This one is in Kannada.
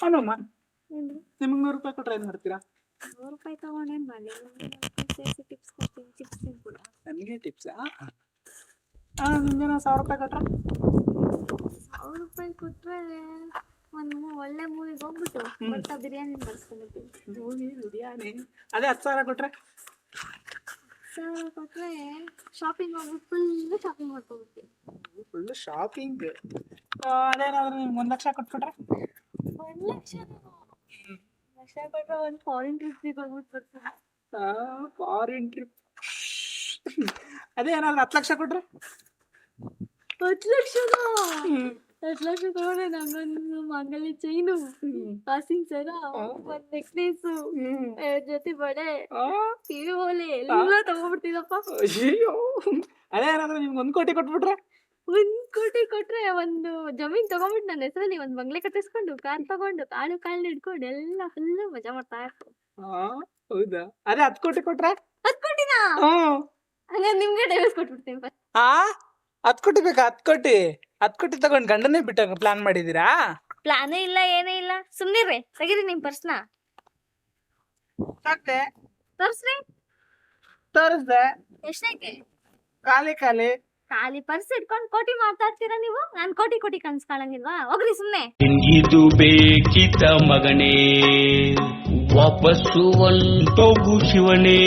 ಅವನಮ್ಮ ಏನ್ರಿ ನಿಮ್ಗೆ 100 ರೂಪಾಯಿ ಕೊಟ್ರೆ ಏನ್ ಮಾಡ್ತೀರಾ? 100 ರೂಪಾಯಿ ತಗೊಂಡೇನ್ ಮಾಡಿ ಸೇರಿಸಿ ಟಿಪ್ಸ್ ಕೊಡ್ತೀನಿ ಚಿಪ್ಸ್ ತಿನ್ಬಿಡ. ನನಗೆ ಟಿಪ್ಸಾ? ನಿಮ್ಗೆ 1000 ರೂಪಾಯಿ ಕೊಟ್ರೆ 1000 ರೂಪಾಯಿ ಕೊಟ್ರೆ ಒಂದು ಒಳ್ಳೆ ಮೂವಿಗೆ ಹೋಗ್ಬಿಟ್ಟು ಬರ್ತಾ ಬಿರಿಯಾನಿ ಬರ್ಸ್ಕೊಂಡ್ಬಿಡ್ತೀನಿ. ಹೋಗಿ ಬಿರಿಯಾನಿ. ಅದೇ 10,000 ಕೊಟ್ರೆ 1000 ಕೊಟ್ರೆ ಶಾಪಿಂಗ್ ಹೋಗ್ಬಿಟ್ಟು ಫುಲ್ ಶಾಪಿಂಗ್ ಮಾಡ್ಕೊಂಡ್ಬಿಡ್ತೀನಿ. Full shopping. ಅದೇನಾದ್ರೂ ನಿಮ್ಗೆ 1,00,000 ಕೊಟ್ಬಿಟ್ರೆ 1,00,000 ಲಕ್ಷ ಕೊಟ್ರೆ ಒಂದು ಫಾರಿನ್ ಟ್ರಿಪ್ಪಿಗೆ ಹೋಗ್ಬಿಟ್ಟು ಬರ್ತೀನಿ. Foreign trip. ಅದೇ ಏನಾದ್ರು 10 ಲಕ್ಷ ಕೊಟ್ರೆ 10 ಲಕ್ಷನಾ? 10 ಲಕ್ಷ ತಗೊಂಡ್ರೆ ನಂಗೊಂದು ಮಾಂಗಲ್ಯ ಚೈನು, ಕಾಸಿನ ಸರ, ಒಂದ್ ನೆಕ್ಲೇಸು, 2 ಜೊತೆ ಬಳೆ, ಕಿವಿ ಓಲೆ ಎಲ್ಲ ತಗೊಂಡ್ಬಿಡ್ತೀನಪ್ಪ. ಅಯ್ಯೋ. ಅದೇ ಏನಾದ್ರು ನಿಮ್ಗೆ 1 ಕೋಟಿ ಕೊಟ್ಬಿಟ್ರೆ 1 ಕೋಟಿ ಕೊಟ್ರೆ ಒಂದು ಜಮೀನ್ ತಗೊಂಡ್ಬಿಟ್ಟು ನನ್ನ ಹೆಸರಲ್ಲಿ ಒಂದ್ ಬಂಗ್ಲೆ ಕಟ್ಟಿಸ್ಕೊಂಡು ಕಾರ್ ತಗೊಂಡು ಕಾಳು ಹಿಡ್ಕೊಂಡು ಎಲ್ಲ ಫುಲ್ ಮಜಾ ಮಾಡ್ತಾ ಇರ್ತೀನಿ. ಹೌದಾ? ಅದೇ 10 ಕೋಟಿ ಕೊಟ್ರೆ 10 ಕೋಟಿನಾ? ಹ್ಮ್ ಹಂಗಾರೆ ನಿಮ್ಗೆ ಡೈವರ್ಸ್ ಕೊಟ್ಬಿಡ್ತೀನಿ. 10 ಕೋಟಿ ಬೇಕಾ? 10 ಕೋಟಿ ತಗೊಂಡ್ ಗಂಡನೇ ಬಿಟ್ಟ ಪ್ಲಾನ್ ಮಾಡಿದೀರಾ? ಪ್ಲಾನೇ ಇಲ್ಲ ಏನೇ ಇಲ್ಲ, ಸುಮ್ನಿರ್ರಿ. ತೆಗೀರಿ ನಿಮ್ ಪರ್ಸ್ನ. ತೋರ್ಸ್ರಿ. ತೋರಿಸ್ದೆ. ಎಷ್ಟೈತೆ? ಖಾಲಿ ಖಾಲಿ ಪರ್ಸ್ ಇಟ್ಕೊಂಡ್ ಕೋಟಿ ಮಾಡ್ತಾ ಇರ್ತೀರಾ ನೀವು. ನಾನ್ ಕೋಟಿ ಕನ್ಸ್ ಕಾಣಂಗಿಲ್ವಾ? ಹೋಗ್ರಿ ಸುಮ್ನೆ. ಇದು ಬೇಕಿದ್ದ ಮಗನೇ ವಾಪಸ್ಸು ಒಂದು ಶಿವನೇ.